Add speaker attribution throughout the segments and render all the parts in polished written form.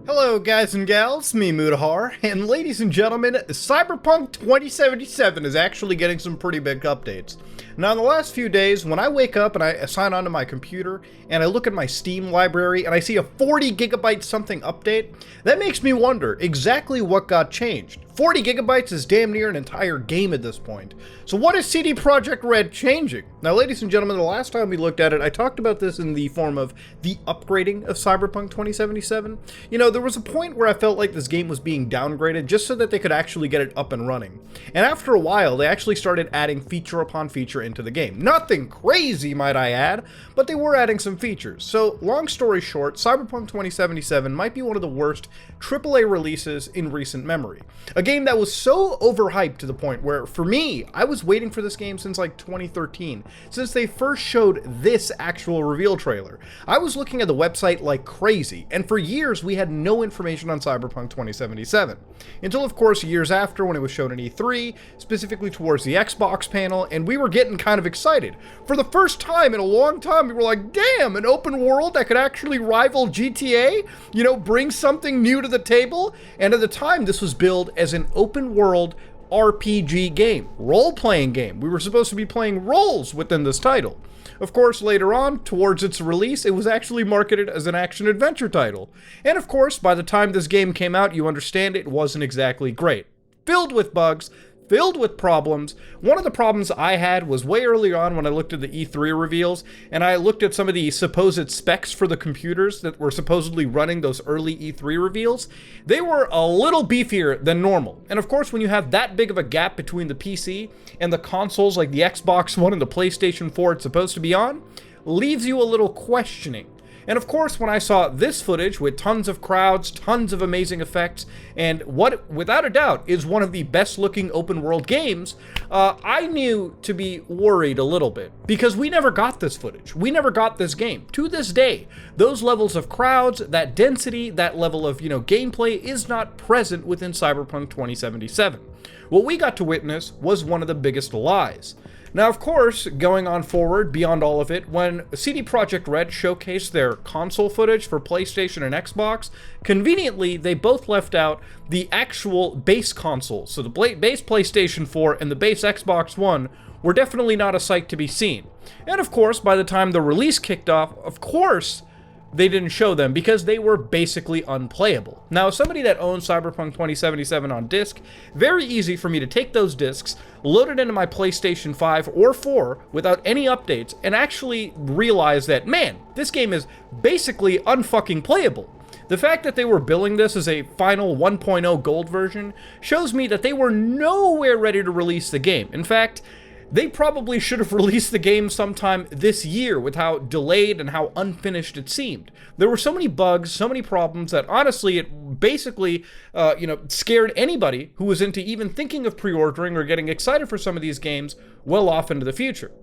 Speaker 1: Hello guys and gals, me Mudahar, and ladies and gentlemen, Cyberpunk 2077 is actually getting some pretty big updates. Now in the last few days, when I wake up and I sign onto my computer, and I look at my Steam library, and I see a 40 gigabyte something update, that makes me wonder exactly what got changed. 40 gigabytes is damn near an entire game at this point. So what is CD Projekt Red changing? Now ladies and gentlemen, the last time we looked at it, I talked about this in the form of the upgrading of Cyberpunk 2077. You know, there was a point where I felt like this game was being downgraded just so that they could actually get it up and running. And after a while, they actually started adding feature upon feature into the game. Nothing crazy, might I add, but they were adding some features. So long story short, Cyberpunk 2077 might be one of the worst AAA releases in recent memory. A game that was so overhyped to the point where, for me, I was waiting for this game since like 2013, since they first showed this actual reveal trailer. I was looking at the website like crazy, and for years we had no information on Cyberpunk 2077. Until of course years after, when it was shown in E3, specifically towards the Xbox panel, and we were getting kind of excited. For the first time in a long time, we were like, damn, an open world that could actually rival GTA? You know, bring something new to the table? And at the time, this was billed as an open world RPG game, role-playing game. We were supposed to be playing roles within this title. Of course, later on, towards its release, it was actually marketed as an action-adventure title. And of course, by the time this game came out, you understand it wasn't exactly great. Filled with bugs, filled with problems. One of the problems I had was way early on when I looked at the E3 reveals, and I looked at some of the supposed specs for the computers that were supposedly running those early E3 reveals. They were a little beefier than normal. And of course, when you have that big of a gap between the PC and the consoles like the Xbox One and the PlayStation 4 it's supposed to be on, leaves you a little questioning. And of course, when I saw this footage with tons of crowds, tons of amazing effects, and what, without a doubt, is one of the best looking open world games, I knew to be worried a little bit. Because we never got this footage. We never got this game. To this day, those levels of crowds, that density, that level of, gameplay is not present within Cyberpunk 2077. What we got to witness was one of the biggest lies. Now, of course, going on forward beyond all of it, when CD Projekt Red showcased their console footage for PlayStation and Xbox, conveniently, they both left out the actual base consoles. So the base PlayStation 4 and the base Xbox One were definitely not a sight to be seen. And of course, by the time the release kicked off, of course, they didn't show them because they were basically unplayable. Now, as somebody that owns Cyberpunk 2077 on disc, very easy for me to take those discs, load it into my PlayStation 5 or 4 without any updates, and actually realize that, man, this game is basically unfucking playable. The fact that they were billing this as a final 1.0 gold version shows me that they were nowhere ready to release the game. In fact, they probably should have released the game sometime this year with how delayed and how unfinished it seemed. There were so many bugs, so many problems that honestly it basically, scared anybody who was into even thinking of pre-ordering or getting excited for some of these games well off into the future.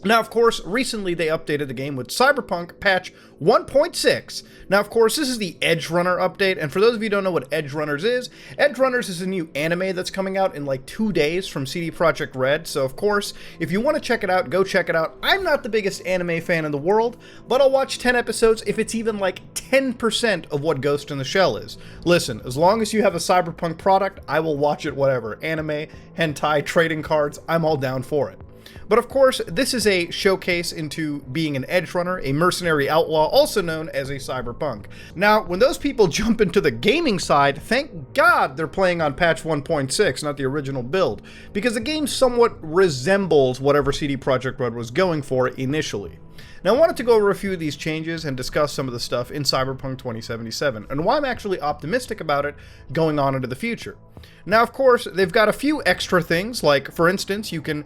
Speaker 1: Now, of course, recently they updated the game with Cyberpunk patch 1.6. Now, of course, this is the Edge Runner update, and for those of you who don't know what Edge Runners is a new anime that's coming out in like 2 days from CD Projekt Red, so of course, if you want to check it out, go check it out. I'm not the biggest anime fan in the world, but I'll watch 10 episodes if it's even like 10% of what Ghost in the Shell is. Listen, as long as you have a Cyberpunk product, I will watch it whatever. Anime, hentai, trading cards, I'm all down for it. But of course, this is a showcase into being an edge runner, a mercenary outlaw, also known as a cyberpunk. Now, when those people jump into the gaming side, thank God they're playing on patch 1.6, not the original build, because the game somewhat resembles whatever CD Projekt Red was going for initially. Now, I wanted to go over a few of these changes and discuss some of the stuff in Cyberpunk 2077, and why I'm actually optimistic about it going on into the future. Now, of course, they've got a few extra things, like, for instance, you can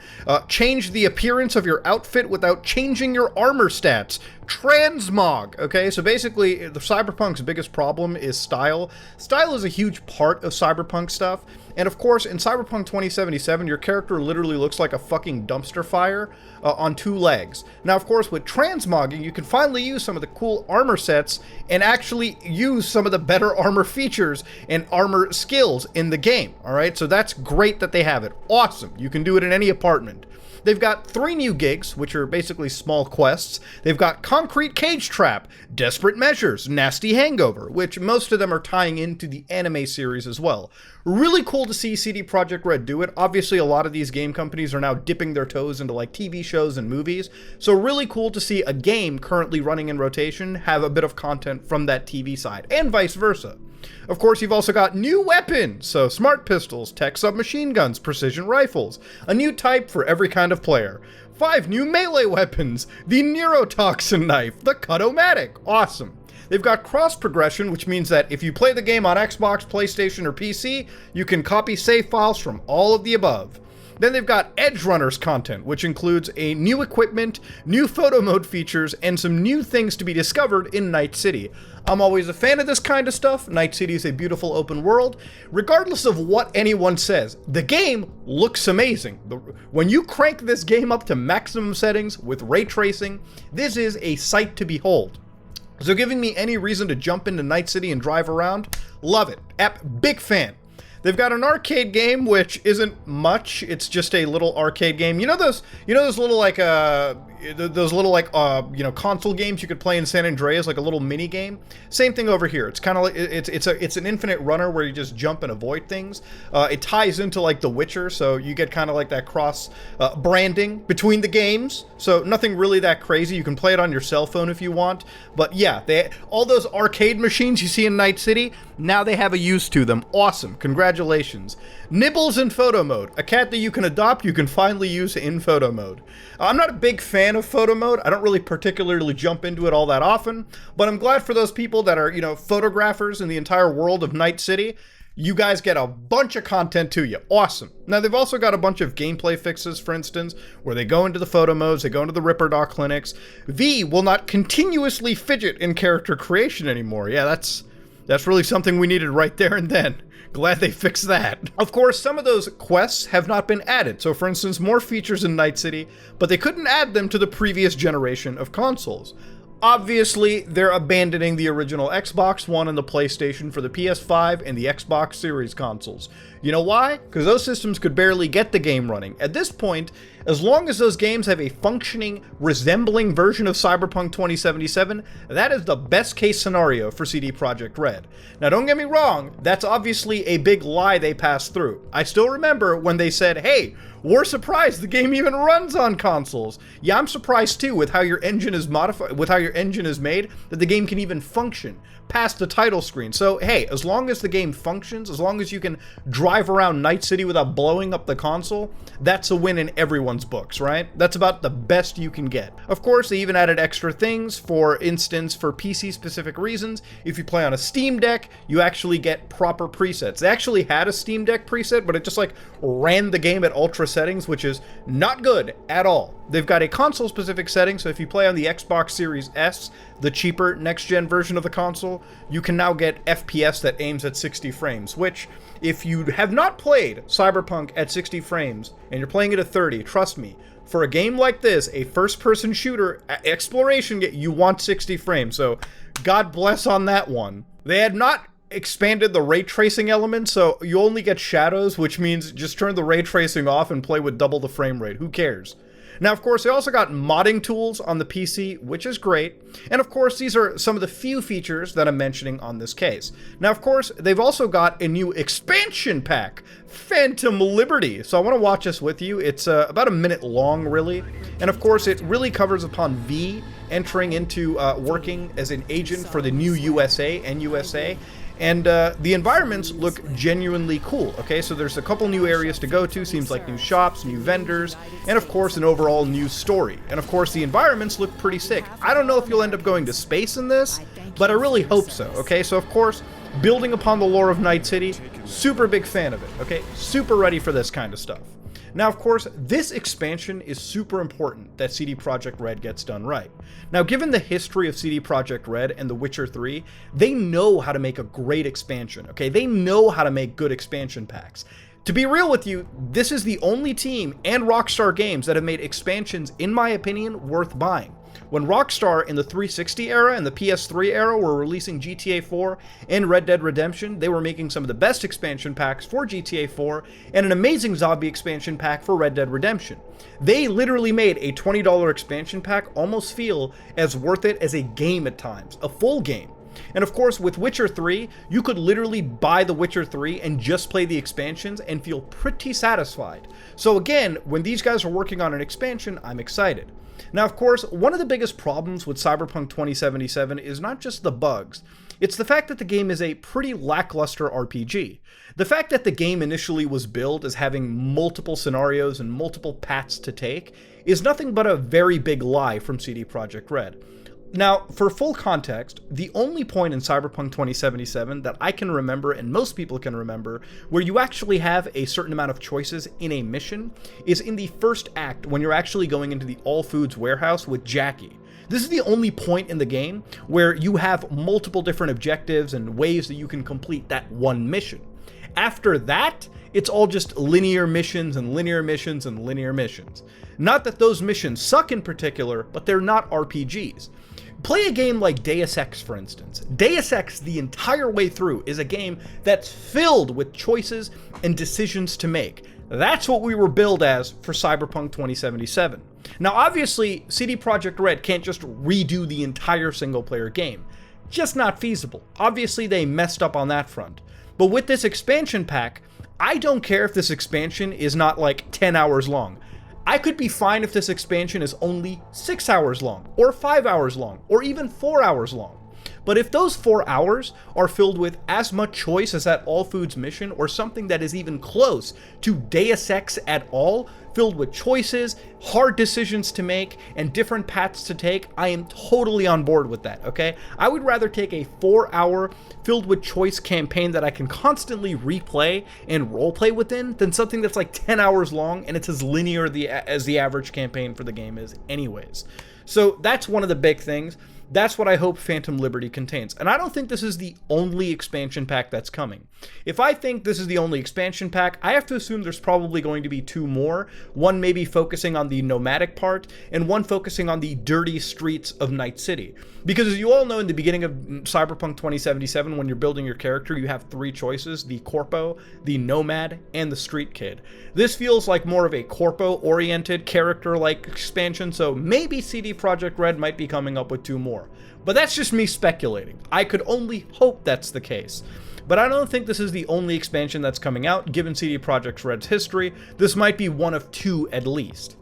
Speaker 1: change the appearance of your outfit without changing your armor stats. Transmog, okay? So basically, the Cyberpunk's biggest problem is style. Style is a huge part of Cyberpunk stuff, and of course, in Cyberpunk 2077, your character literally looks like a fucking dumpster fire on 2 legs. Now, of course, with transmogging, you can finally use some of the cool armor sets and actually use some of the better armor features and armor skills in the game, alright? So that's great that they have it. Awesome. You can do it in any apartment. They've got 3 new gigs, which are basically small quests. They've got Concrete Cage Trap, Desperate Measures, Nasty Hangover, which most of them are tying into the anime series as well. Really cool to see CD Projekt Red do it. Obviously, a lot of these game companies are now dipping their toes into like TV shows and movies, so really cool to see a game currently running in rotation have a bit of content from that TV side, and vice versa. Of course, you've also got new weapons, so smart pistols, tech submachine guns, precision rifles, a new type for every kind of player, 5 new melee weapons, the neurotoxin knife, the cut-o-matic, awesome. They've got cross progression, which means that if you play the game on Xbox, PlayStation, or PC, you can copy save files from all of the above. Then they've got Edge Runners content, which includes a new equipment, new photo mode features, and some new things to be discovered in Night City. I'm always a fan of this kind of stuff. Night City is a beautiful open world. Regardless of what anyone says, the game looks amazing. When you crank this game up to maximum settings with ray tracing, this is a sight to behold. So giving me any reason to jump into Night City and drive around, love it. Big fan. They've got an arcade game, which isn't much. It's just a little arcade game. You know those little like console games you could play in San Andreas, like a little mini game. Same thing over here. It's kind of like it's an infinite runner where you just jump and avoid things. It ties into like The Witcher, so you get kind of like that cross branding between the games. So nothing really that crazy. You can play it on your cell phone if you want. But yeah, all those arcade machines you see in Night City, now they have a use to them. Awesome. Congratulations. Nibbles in photo mode. A cat that you can adopt, you can finally use in photo mode. I'm not a big fan of photo mode. I don't really particularly jump into it all that often, but I'm glad for those people that are, photographers in the entire world of Night City. You guys get a bunch of content to you. Awesome. Now, they've also got a bunch of gameplay fixes, for instance, where they go into the photo modes, they go into the Ripper Dot clinics. V will not continuously fidget in character creation anymore. Yeah, that's really something we needed right there and then. Glad they fixed that. Of course, some of those quests have not been added. So for instance, more features in Night City, but they couldn't add them to the previous generation of consoles. Obviously, they're abandoning the original Xbox One and the PlayStation for the PS5 and the Xbox Series consoles. You know why? Because those systems could barely get the game running. At this point, as long as those games have a functioning, resembling version of Cyberpunk 2077, that is the best case scenario for CD Projekt Red. Now don't get me wrong, that's obviously a big lie they passed through. I still remember when they said, hey, we're surprised the game even runs on consoles. Yeah, I'm surprised too with how your engine is modified, with how your engine is made, that the game can even function past the title screen. So hey, as long as the game functions, as long as you can drive around Night City without blowing up the console, that's a win in everyone's books, right? That's about the best you can get. Of course, they even added extra things, for instance, for PC-specific reasons. If you play on a Steam Deck, you actually get proper presets. They actually had a Steam Deck preset, but it just like ran the game at ultra settings, which is not good at all. They've got a console-specific setting, so if you play on the Xbox Series S, the cheaper next-gen version of the console, you can now get FPS that aims at 60 frames, which, if you have not played Cyberpunk at 60 frames, and you're playing it at 30, trust me, for a game like this, a first-person shooter exploration game, you want 60 frames, so God bless on that one. They had not expanded the ray tracing element, so you only get shadows, which means just turn the ray tracing off and play with double the frame rate. Who cares? Now, of course, they also got modding tools on the PC, which is great. And of course, these are some of the few features that I'm mentioning on this case. Now, of course, they've also got a new expansion pack, Phantom Liberty. So I want to watch this with you. It's about a minute long, really. And of course, it really covers upon V entering into working as an agent for the new USA and USA. And the environments look genuinely cool, okay? So there's a couple new areas to go to, seems like new shops, new vendors, and of course an overall new story. And of course the environments look pretty sick. I don't know if you'll end up going to space in this, but I really hope so, okay? So of course, building upon the lore of Night City, super big fan of it, okay? Super ready for this kind of stuff. Now, of course, this expansion is super important that CD Projekt Red gets done right. Now, given the history of CD Projekt Red and The Witcher 3, they know how to make a great expansion, okay? They know how to make good expansion packs. To be real with you, this is the only team and Rockstar Games that have made expansions, in my opinion, worth buying. When Rockstar in the 360 era and the PS3 era were releasing GTA 4 and Red Dead Redemption, they were making some of the best expansion packs for GTA 4 and an amazing zombie expansion pack for Red Dead Redemption. They literally made a $20 expansion pack almost feel as worth it as a game at times, a full game. And of course, with Witcher 3, you could literally buy The Witcher 3 and just play the expansions and feel pretty satisfied. So again, when these guys are working on an expansion, I'm excited. Now, of course, one of the biggest problems with Cyberpunk 2077 is not just the bugs, it's the fact that the game is a pretty lackluster RPG. The fact that the game initially was billed as having multiple scenarios and multiple paths to take is nothing but a very big lie from CD Projekt Red. Now, for full context, the only point in Cyberpunk 2077 that I can remember, and most people can remember, where you actually have a certain amount of choices in a mission is in the first act when you're actually going into the All Foods warehouse with Jackie. This is the only point in the game where you have multiple different objectives and ways that you can complete that one mission. After that, it's all just linear missions and linear missions and linear missions. Not that those missions suck in particular, but they're not RPGs. Play a game like Deus Ex, for instance. Deus Ex, the entire way through, is a game that's filled with choices and decisions to make. That's what we were billed as for Cyberpunk 2077. Now, obviously, CD Projekt Red can't just redo the entire single-player game. Just not feasible. Obviously, they messed up on that front. But with this expansion pack, I don't care if this expansion is not like 10 hours long. I could be fine if this expansion is only 6 hours long, or 5 hours long, or even 4 hours long. But if those 4 hours are filled with as much choice as that All Foods mission, or something that is even close to Deus Ex at all, filled with choices, hard decisions to make, and different paths to take, I am totally on board with that, okay? I would rather take a 4-hour filled with choice campaign that I can constantly replay and roleplay within than something that's like 10 hours long and it's as linear as the average campaign for the game is anyways. So that's one of the big things. That's what I hope Phantom Liberty contains. And I don't think this is the only expansion pack that's coming. If I think this is the only expansion pack, I have to assume there's probably going to be 2 more. One maybe focusing on the nomadic part, and one focusing on the dirty streets of Night City. Because as you all know, in the beginning of Cyberpunk 2077, when you're building your character, you have 3 choices: the Corpo, the Nomad, and the Street Kid. This feels like more of a Corpo-oriented character-like expansion, so maybe CD Projekt Red might be coming up with 2 more. But that's just me speculating. I could only hope that's the case. But I don't think this is the only expansion that's coming out. Given CD Projekt Red's history, this might be one of 2 at least.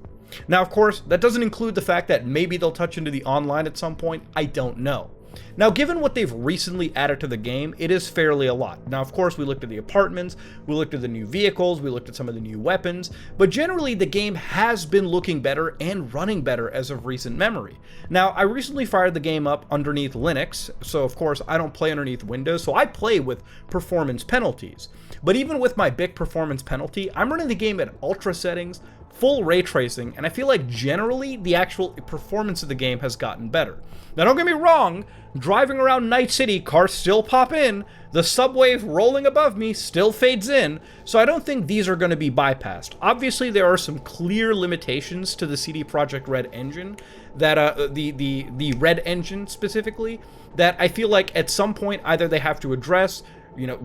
Speaker 1: Now, of course, that doesn't include the fact that maybe they'll touch into the online at some point. I don't know. Now, given what they've recently added to the game, it is fairly a lot. Now, of course, we looked at the apartments, we looked at the new vehicles, we looked at some of the new weapons, but generally the game has been looking better and running better as of recent memory. Now, I recently fired the game up underneath Linux, so of course I don't play underneath Windows, so I play with performance penalties. But even with my big performance penalty, I'm running the game at ultra settings, full ray tracing, and I feel like generally the actual performance of the game has gotten better. Now, don't get me wrong, driving around Night City, cars still pop in, the subway rolling above me still fades in, so I don't think these are going to be bypassed. Obviously, there are some clear limitations to the CD Projekt Red engine, that the Red engine specifically, that I feel like at some point either they have to address,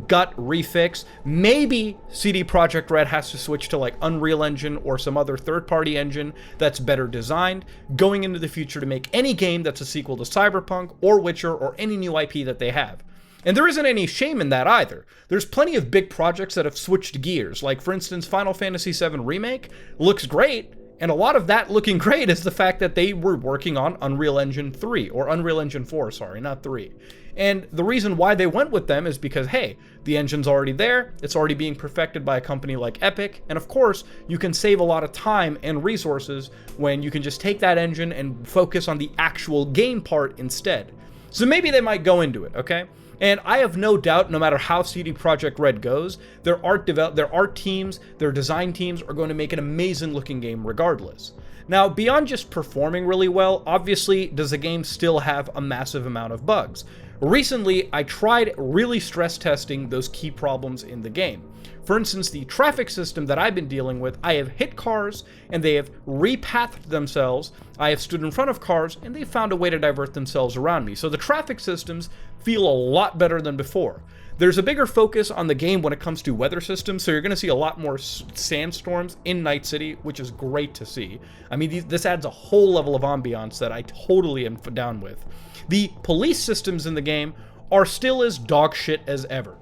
Speaker 1: gut refix. Maybe CD Projekt Red has to switch to like Unreal Engine or some other third-party engine that's better designed going into the future to make any game that's a sequel to Cyberpunk or Witcher or any new IP that they have. And there isn't any shame in that either. There's plenty of big projects that have switched gears, like for instance Final Fantasy VII Remake looks great, and a lot of that looking great is the fact that they were working on Unreal Engine 3, or Unreal Engine 4, sorry, not 3. And the reason why they went with them is because, hey, the engine's already there, it's already being perfected by a company like Epic, and of course, you can save a lot of time and resources when you can just take that engine and focus on the actual game part instead. So maybe they might go into it, okay? And I have no doubt, no matter how CD Projekt Red goes, their art teams, their design teams are going to make an amazing looking game regardless. Now, beyond just performing really well, obviously, does the game still have a massive amount of bugs? Recently, I tried really stress testing those key problems in the game. For instance, the traffic system that I've been dealing with, I have hit cars and they have repathed themselves. I have stood in front of cars and they found a way to divert themselves around me. So the traffic systems feel a lot better than before. There's a bigger focus on the game when it comes to weather systems, so you're going to see a lot more sandstorms in Night City, which is great to see. I mean, this adds a whole level of ambiance that I totally am down with. The police systems in the game are still as dog shit as ever.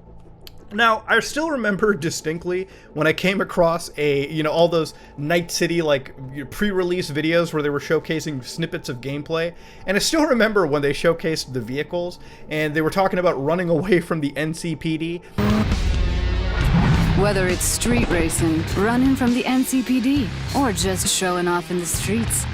Speaker 1: Now, I still remember distinctly when I came across all those Night City, pre-release videos where they were showcasing snippets of gameplay. And I still remember when they showcased the vehicles and they were talking about running away from the NCPD.
Speaker 2: Whether it's street racing, running from the NCPD, or just showing off in the streets.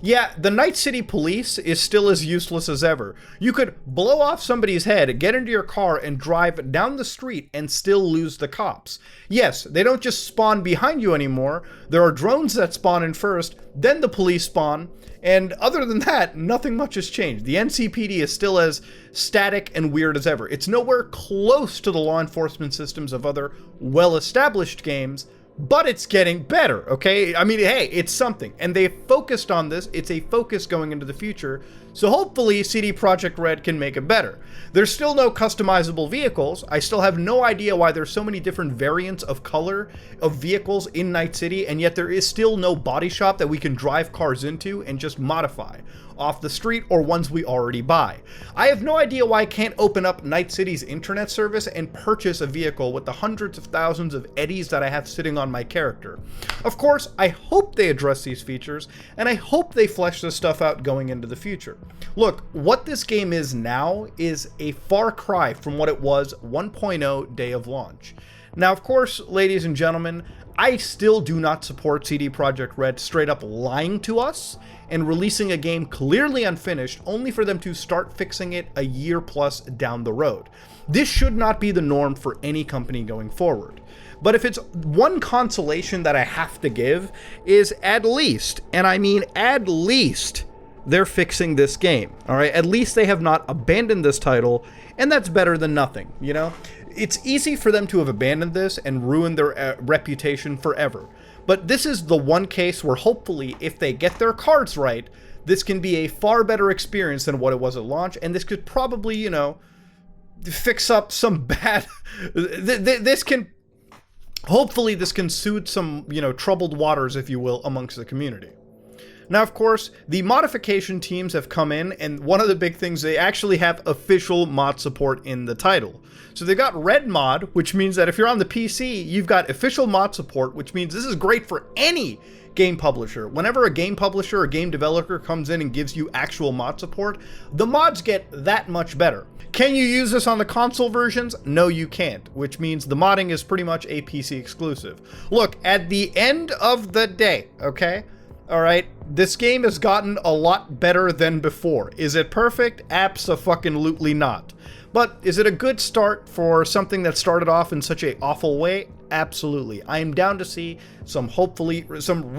Speaker 1: Yeah, the Night City police is still as useless as ever. You could blow off somebody's head, get into your car, and drive down the street and still lose the cops. Yes, they don't just spawn behind you anymore. There are drones that spawn in first, then the police spawn, and other than that, nothing much has changed. The NCPD is still as static and weird as ever. It's nowhere close to the law enforcement systems of other well-established games, but it's getting better, okay? I mean, hey, it's something. And they focused on this. It's a focus going into the future. So hopefully CD Projekt Red can make it better. There's still no customizable vehicles. I still have no idea why there's so many different variants of color of vehicles in Night City, and yet there is still no body shop that we can drive cars into and just modify off the street or ones we already buy. I have no idea why I can't open up Night City's internet service and purchase a vehicle with the hundreds of thousands of eddies that I have sitting on my character. Of course, I hope they address these features, and I hope they flesh this stuff out going into the future. Look, what this game is now is a far cry from what it was 1.0 day of launch. Now, of course, ladies and gentlemen, I still do not support CD Projekt Red straight up lying to us and releasing a game clearly unfinished only for them to start fixing it a year plus down the road. This should not be the norm for any company going forward. But if it's one consolation that I have to give is at least, and I mean at least, they're fixing this game, all right? At least they have not abandoned this title, and that's better than nothing, you know? It's easy for them to have abandoned this and ruined their reputation forever. But this is the one case where hopefully, if they get their cards right, this can be a far better experience than what it was at launch, and this could probably, you know, fix up some bad... this can... Hopefully this can soothe some, you know, troubled waters, if you will, amongst the community. Now, of course, the modification teams have come in, and one of the big things, they actually have official mod support in the title. So they've got Red Mod, which means that if you're on the PC, you've got official mod support, which means this is great for any game publisher. Whenever a game publisher or game developer comes in and gives you actual mod support, the mods get that much better. Can you use this on the console versions? No, you can't, which means the modding is pretty much a PC exclusive. Look, at the end of the day, okay? Alright, this game has gotten a lot better than before. Is it perfect? Abso-fucking-lutely not. But is it a good start for something that started off in such an awful way? Absolutely. I am down to see some, hopefully, some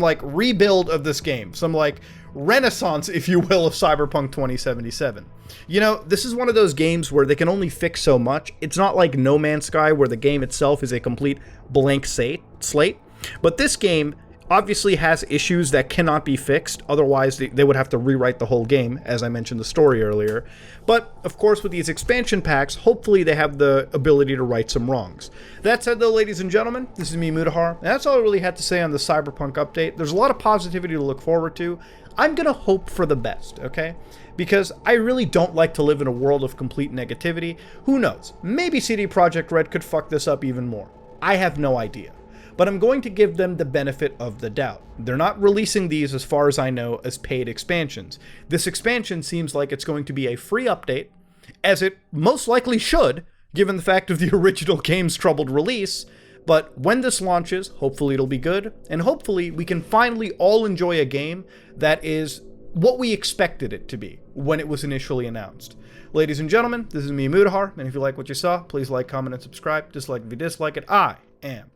Speaker 1: like rebuild of this game. Some like renaissance, if you will, of Cyberpunk 2077. You know, this is one of those games where they can only fix so much. It's not like No Man's Sky where the game itself is a complete blank slate. But this game obviously has issues that cannot be fixed, otherwise they would have to rewrite the whole game, as I mentioned the story earlier. But, of course, with these expansion packs, hopefully they have the ability to right some wrongs. That said, though, ladies and gentlemen, this is me, Mudahar, and that's all I really had to say on the Cyberpunk update. There's a lot of positivity to look forward to. I'm gonna hope for the best, okay? Because I really don't like to live in a world of complete negativity. Who knows? Maybe CD Projekt Red could fuck this up even more. I have no idea. But I'm going to give them the benefit of the doubt. They're not releasing these, as far as I know, as paid expansions. This expansion seems like it's going to be a free update, as it most likely should, given the fact of the original game's troubled release. But when this launches, hopefully it'll be good, and hopefully we can finally all enjoy a game that is what we expected it to be when it was initially announced. Ladies and gentlemen, this is me, Mudahar, and if you like what you saw, please like, comment, and subscribe. Dislike if you dislike it. I am